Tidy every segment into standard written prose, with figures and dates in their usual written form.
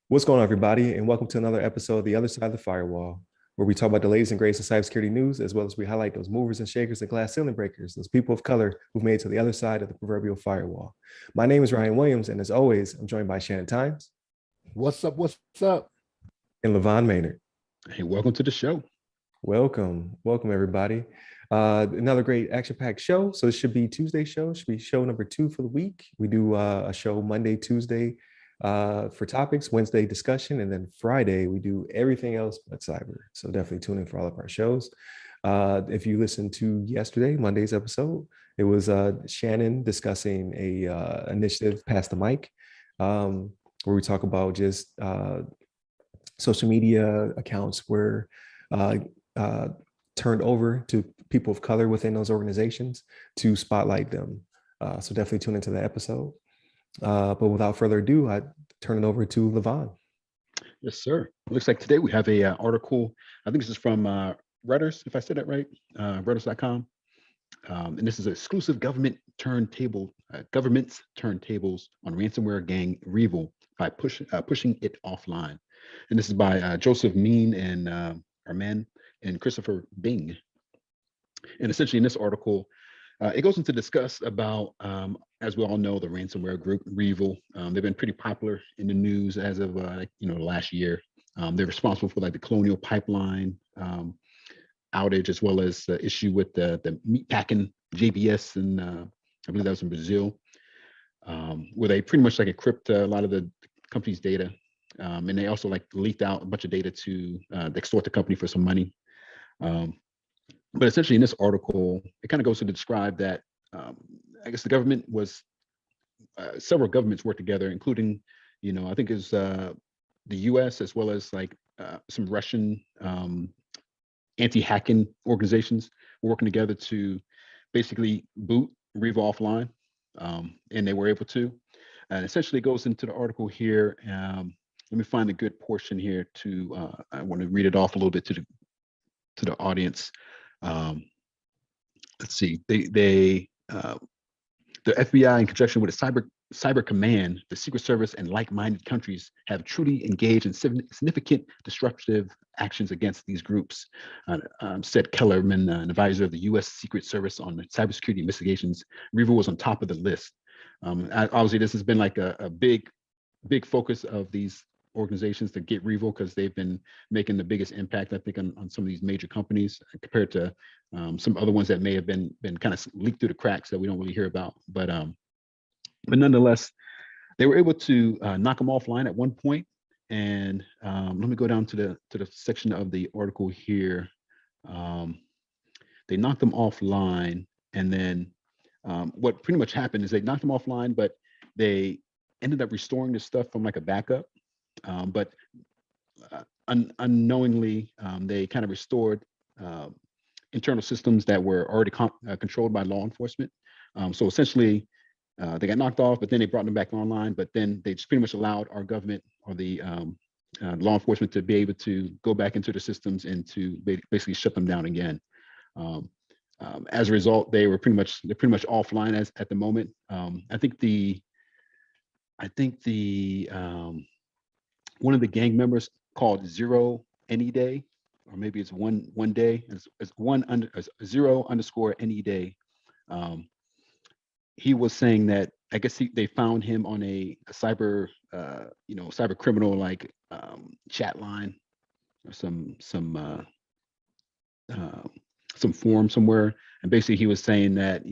What's going on, everybody, and welcome to another episode of The Other Side of the Firewall, where we talk about the latest and greatest in cybersecurity news, as well as we highlight those movers and shakers and glass ceiling breakers, those people of color who've made it to the other side of the proverbial firewall. My name is Ryan Williams, and as always, I'm joined by Shannon Times. What's up? What's up? And LeVon Maynard. Hey, welcome to the show. Welcome, everybody. Another great action-packed show. So this should be Tuesday show. Should be show number 2 for the week. We do a show Monday, Tuesday for topics, Wednesday discussion, and then Friday we do everything else but cyber. So definitely tune in for all of our shows. If you listened to yesterday, Monday's episode, it was Shannon discussing a initiative, Pass the Mic, where we talk about just social media accounts were turned over to people of color within those organizations to spotlight them. So definitely tune into that episode. But without further ado, I turn it over to LeVon. Yes, sir. It looks like today we have a article. I think this is from Reuters, if I said that right, Reuters.com. And this is exclusive government's turntables on ransomware gang REvil by pushing it offline. And this is by Joseph Mean and Arman and Christopher Bing. And essentially in this article, it goes into discuss about, as we all know, the ransomware group REvil. They've been pretty popular in the news as of the last year. They're responsible for like the Colonial Pipeline outage, as well as the issue with the meatpacking JBS, and I believe that was in Brazil, where they pretty much like encrypt a lot of the company's data, and they also like leaked out a bunch of data to extort the company for some money. But essentially in this article, it kind of goes to describe that I guess the government was, several governments worked together, including, I think it's the US, as well as like some Russian anti-hacking organizations were working together to basically boot REvil offline, and they were able to. And essentially it goes into the article here. Let me find a good portion here to, I want to read it off a little bit to the audience. Let's see, the FBI, in conjunction with the Cyber Command, the Secret Service, and like-minded countries have truly engaged in significant disruptive actions against these groups, said Kellerman, an advisor of the U.S. Secret Service on cybersecurity investigations. REvil was on top of the list. Obviously, this has been like a big focus of these organizations to get REvil, because they've been making the biggest impact, I think, on some of these major companies compared to some other ones that may have been kind of leaked through the cracks that we don't really hear about. But nonetheless, they were able to knock them offline at one point. And let me go down to the section of the article here. They knocked them offline, and then what pretty much happened is they knocked them offline, but they ended up restoring the stuff from like a backup. But unknowingly, they kind of restored internal systems that were already controlled by law enforcement. So essentially, they got knocked off, but then they brought them back online. But then they just pretty much allowed our government, or the law enforcement, to be able to go back into the systems and to basically shut them down again. As a result, they're pretty much offline at the moment. I think the one of the gang members called Zero Any Day, or maybe it's one day, it's 0_any day. He was saying that I guess they found him on a cyber criminal like chat line, or some forum somewhere, and basically he was saying that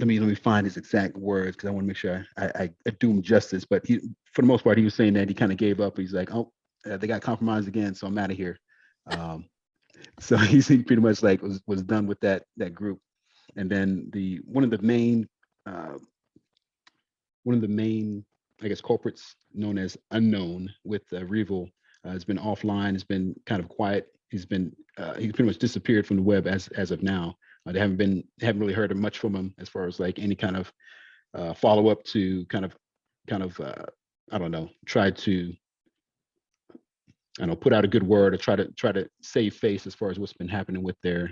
let me find his exact words, because I want to make sure I do him justice. But for the most part, he was saying that he kind of gave up. He's like, oh, they got compromised again, so I'm out of here. So he pretty much like was done with that group. And then one of the main I guess culprits, known as Unknown, with REvil, has been offline. Has been kind of quiet. He's pretty much disappeared from the web as of now. They haven't really heard much from him as far as like any kind of follow up to kind of I don't know, try to put out a good word, or try to save face as far as what's been happening with the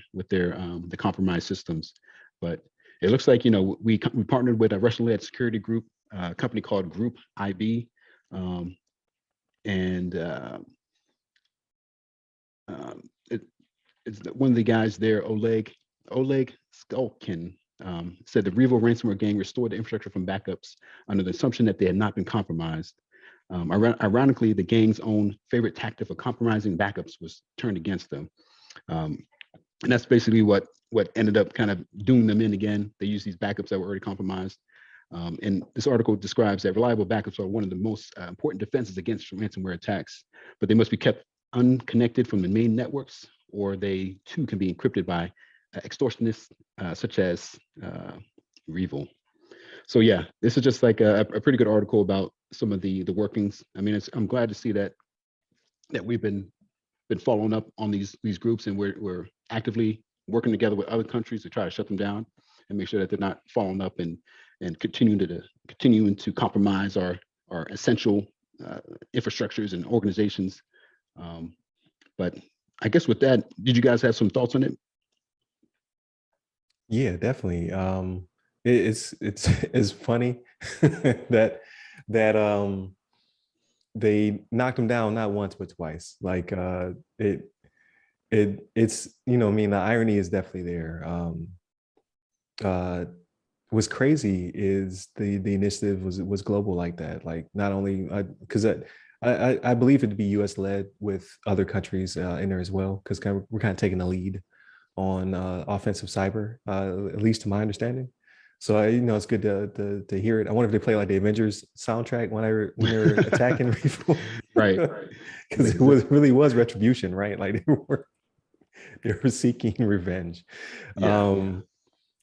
compromised systems. But It looks like, we partnered with a Russian-led security group, a company called Group IB, and it's one of the guys there, Oleg Skulkin, said the REvil ransomware gang restored the infrastructure from backups under the assumption that they had not been compromised. Ironically, the gang's own favorite tactic of compromising backups was turned against them. And that's basically what ended up kind of doing them in again. They used these backups that were already compromised. And this article describes that reliable backups are one of the most important defenses against ransomware attacks, but they must be kept unconnected from the main networks, or they too can be encrypted by extortionists such as REvil. So yeah, this is just like a pretty good article about some of the workings. I mean, I'm glad to see that we've been following up on these groups, and we're actively working together with other countries to try to shut them down and make sure that they're not following up and continuing to compromise our essential infrastructures and organizations. But I guess with that, did you guys have some thoughts on it? Yeah, definitely. It's funny that they knocked him down not once but twice. Like it's I mean, the irony is definitely there. What's crazy is the initiative was global like that. Like not only because I believe it to be U.S. led with other countries in there as well, because we're kind of taking the lead on offensive cyber, at least to my understanding. So it's good to hear it. I wonder if they play like the Avengers soundtrack when they were attacking people, right? Because it really was retribution, right? Like they were seeking revenge. Yeah.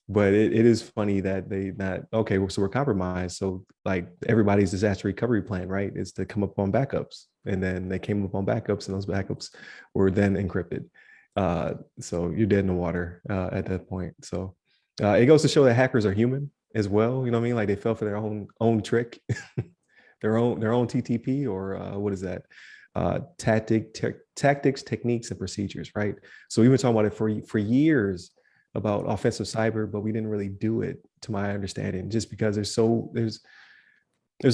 But it is funny that they not okay. So we're compromised. So like everybody's disaster recovery plan, right, is to come up on backups, and then they came up on backups, and those backups were then encrypted. So you're dead in the water at that point. So it goes to show that hackers are human as well. You know what I mean? Like they fell for their own trick, their own TTP, or what is that? Tactics, techniques, and procedures, right? So we've been talking about it for years about offensive cyber, but we didn't really do it, to my understanding, just because there's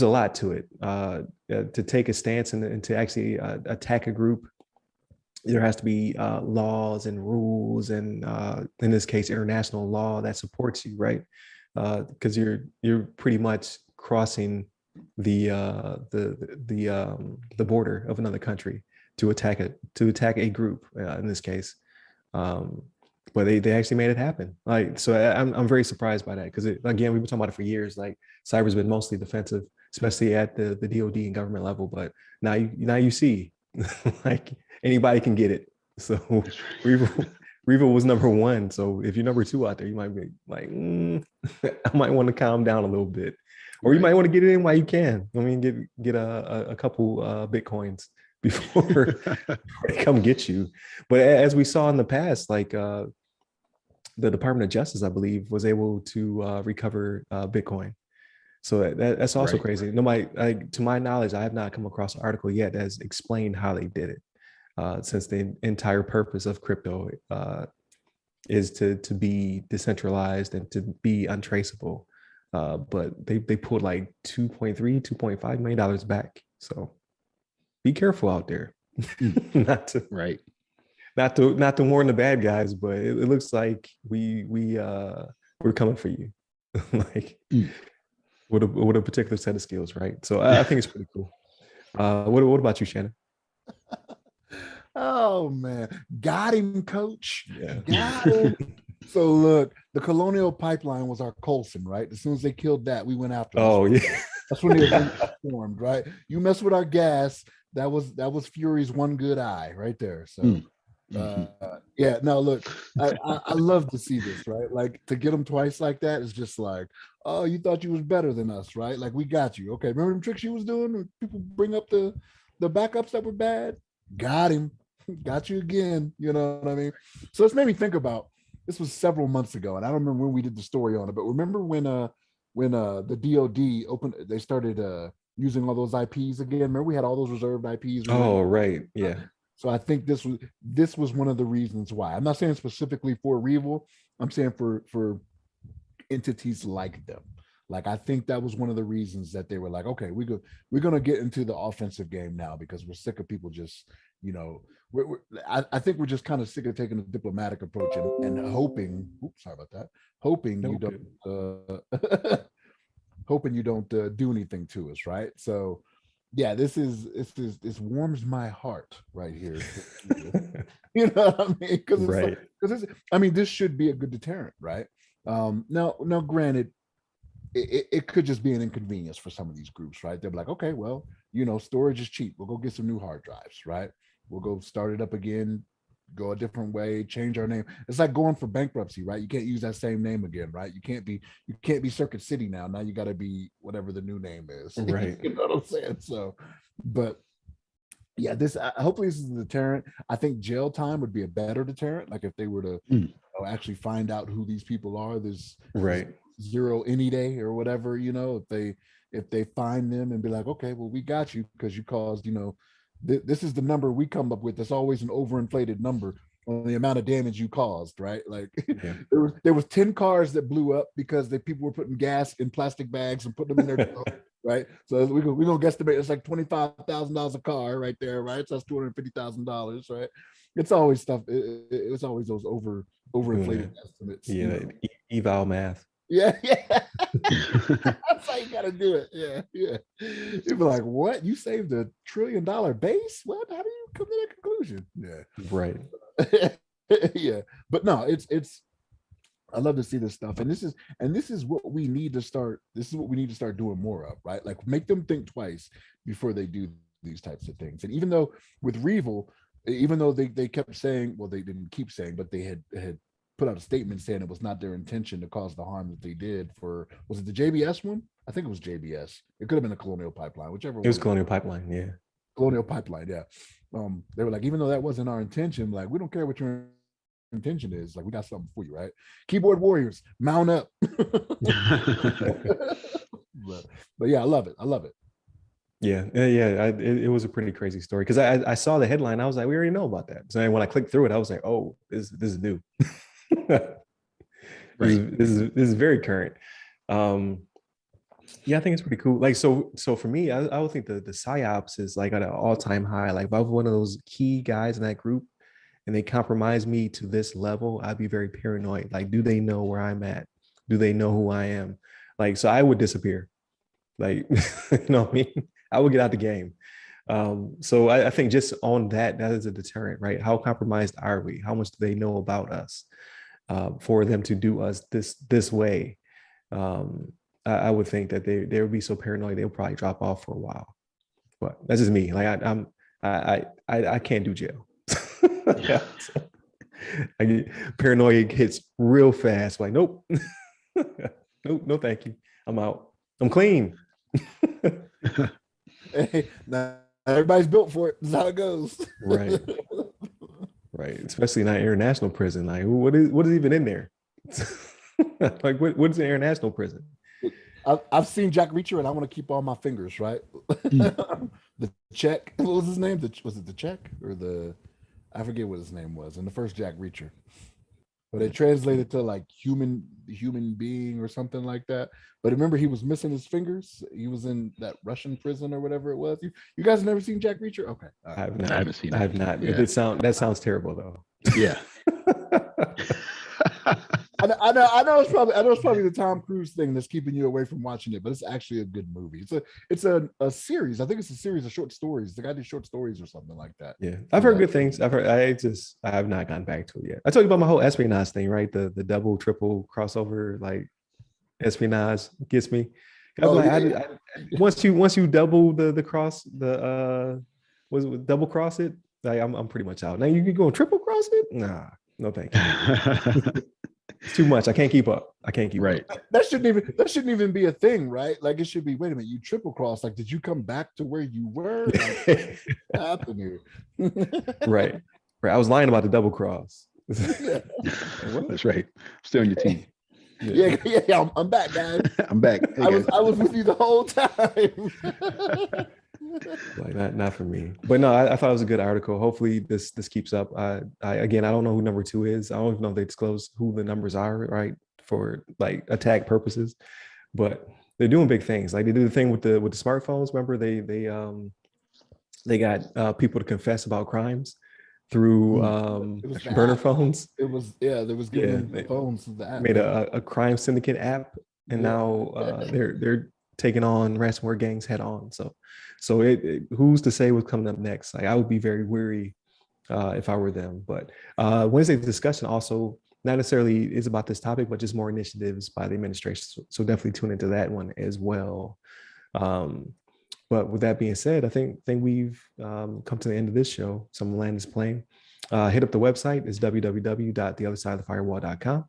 a lot to it. To take a stance and to actually attack a group, there has to be laws and rules, and in this case, international law that supports you, right? Because you're pretty much crossing the border of another country to attack a group in this case. But they actually made it happen. Like, so I'm very surprised by that, because again, we've been talking about it for years. Like cyber's been mostly defensive, especially at the DoD and government level. But now you see, like anybody can get it. So REvil was number one. So if you're number two out there, you might be like, I might want to calm down a little bit, or you might want to get it in while you can. I mean, get a couple Bitcoins before they come get you. But as we saw in the past, like the Department of Justice, I believe, was able to recover Bitcoin. So that's also crazy. Nobody, to my knowledge, I have not come across an article yet that has explained how they did it, since the entire purpose of crypto is to be decentralized and to be untraceable. But they pulled like $2.5 million back. So be careful out there. not to warn the bad guys, but it looks like we're coming for you. Like with a particular set of skills, right? So I think it's pretty cool. What about you, Shannon? Oh man, got him, coach. Yeah. Got him. So look, the Colonial Pipeline was our Colson, right? As soon as they killed that, we went after. Oh yeah. That's when they formed, right? You mess with our gas, that was Fury's one good eye right there. So yeah, no, look, I love to see this, right? Like to get them twice like that is just like, oh, you thought you was better than us, right? Like we got you. Okay, remember them tricks you was doing when people bring up the backups that were bad? Got him. Got you again. You know what I mean? So this made me think about, this was several months ago, and I don't remember when we did the story on it, but remember when the DoD opened, they started using all those IPs again. Remember we had all those reserved IPs. Oh, right. Yeah. So I think this was one of the reasons why. I'm not saying specifically for REvil. I'm saying for entities like them. Like, I think that was one of the reasons that they were like, okay, we're going to get into the offensive game now because we're sick of people just, you know, I think we're just kind of sick of taking a diplomatic approach and hoping, oops, sorry about that, hoping you don't, hoping you don't do anything to us, right? So, yeah, this warms my heart right here. You know what I mean? Because it's Right. this should be a good deterrent, right? Now, granted, it could just be an inconvenience for some of these groups, right? They're like, okay, well, you know, storage is cheap. We'll go get some new hard drives, right? We'll go start it up again, go a different way, change our name. It's like going for bankruptcy, right? You can't use that same name again, right? You can't be Circuit City now. Now you got to be whatever the new name is. Right. You know what I'm saying? So, but yeah, hopefully this is a deterrent. I think jail time would be a better deterrent. Like if they were to actually find out who these people are, there's Right. zero any day or whatever, you know, if they find them and be like, okay, well, we got you because you caused, you know, this is the number we come up with. That's always an overinflated number on the amount of damage you caused, right? Like there was 10 cars that blew up because people were putting gas in plastic bags and putting them in their right? So we're gonna guesstimate it's like $25,000 a car right there, right? So that's $250,000, right? It's always stuff. It's always those overinflated estimates. Yeah, you know? eval math. Yeah. That's how you gotta do it. Yeah. You'd be like, what? You saved $1 trillion base? What? How do you come to that conclusion? Yeah. Right. Yeah. But no, it's I love to see this stuff. And this is what we need to start. This is what we need to start doing more of, right? Like make them think twice before they do these types of things. And even though with REvil, even though they kept saying, well, they didn't keep saying, but they had put out a statement saying it was not their intention to cause the harm that they did for, was it the JBS one? I think it was JBS. It could have been a Colonial Pipeline, whichever. It was Colonial Pipeline, yeah. Colonial Pipeline, yeah. They were like, even though that wasn't our intention, like, we don't care what your intention is. Like, we got something for you, right? Keyboard warriors, mount up. But yeah, I love it. Yeah. It was a pretty crazy story because I saw the headline. I was like, we already know about that. So when I clicked through it, I was like, oh, this is new. Right. This is very current. Yeah, I think it's pretty cool. Like, so for me, I would think the psyops is like at an all-time high. Like if I was one of those key guys in that group and they compromise me to this level, I'd be very paranoid. Like, do they know where I'm at? Do they know who I am? Like, so I would disappear. Like, you know what I mean? I would get out the game. So I think just on that is a deterrent, right? How compromised are we? How much do they know about us for them to do us this way? I would think that they would be so paranoid they'll probably drop off for a while. But that's just me. Like I can't do jail. Yeah. I get paranoid hits real fast. Like, nope. Nope, no thank you. I'm out. I'm clean. Hey, now everybody's built for it. That's how it goes. Right. Right. Especially not international prison. Like, what is even in there? Like, what is an international prison? I've seen Jack Reacher and I want to keep all my fingers, right? The Czech, what was his name? Was it the Czech or I forget what his name was in the first Jack Reacher. But they translated to like human being or something like that. But remember, he was missing his fingers. He was in that Russian prison or whatever it was. You guys have never seen Jack Reacher? Okay. Right. I haven't seen it. I have not. Yeah. That sounds terrible though. Yeah. I know it's probably the Tom Cruise thing that's keeping you away from watching it, but it's actually a good movie. It's a series. I think it's a series of short stories. The guy did short stories or something like that. Yeah, I've heard good things. I have not gotten back to it yet. I told you about my whole espionage thing, right? The double, triple crossover, like espionage gets me. Once you double the cross, was it double cross it? Like I'm pretty much out. Now you can go triple cross it? Nah, no thank you. It's too much. I can't keep up. Right. That shouldn't even be a thing, right? Like it should be, wait a minute, you triple cross. Like, did you come back to where you were? Like, what happened here? Right. I was lying about the double cross. That's right. Still on your team. Yeah. I'm back, guys. I'm back. Hey, I was with you the whole time. Like not for me. But no, I thought it was a good article. Hopefully this keeps up. Again, I don't know who number 2 is. I don't even know if they disclose who the numbers are, right? For like attack purposes. But they're doing big things. Like they did the thing with the smartphones. Remember they got people to confess about crimes through It was the burner app. phones. It was they was giving them the They phones to the app. made a crime syndicate app, and now they're taking on ransomware gangs head on. So who's to say what's coming up next? Like I would be very weary if I were them. But Wednesday's discussion also not necessarily is about this topic, but just more initiatives by the administration. So definitely tune into that one as well. But with that being said, I think we've come to the end of this show. So I'm gonna land this plane. Hit up the website. It's www.theothersideofthefirewall.com.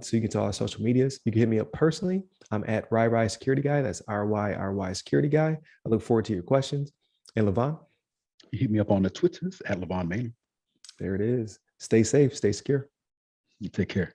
So you can tell our social medias. You can hit me up personally. I'm at RY Security Guy. That's RY Security Guy. I look forward to your questions. And LeVon? You hit me up on the Twitters at LeVon Maynard. There it is. Stay safe. Stay secure. You take care.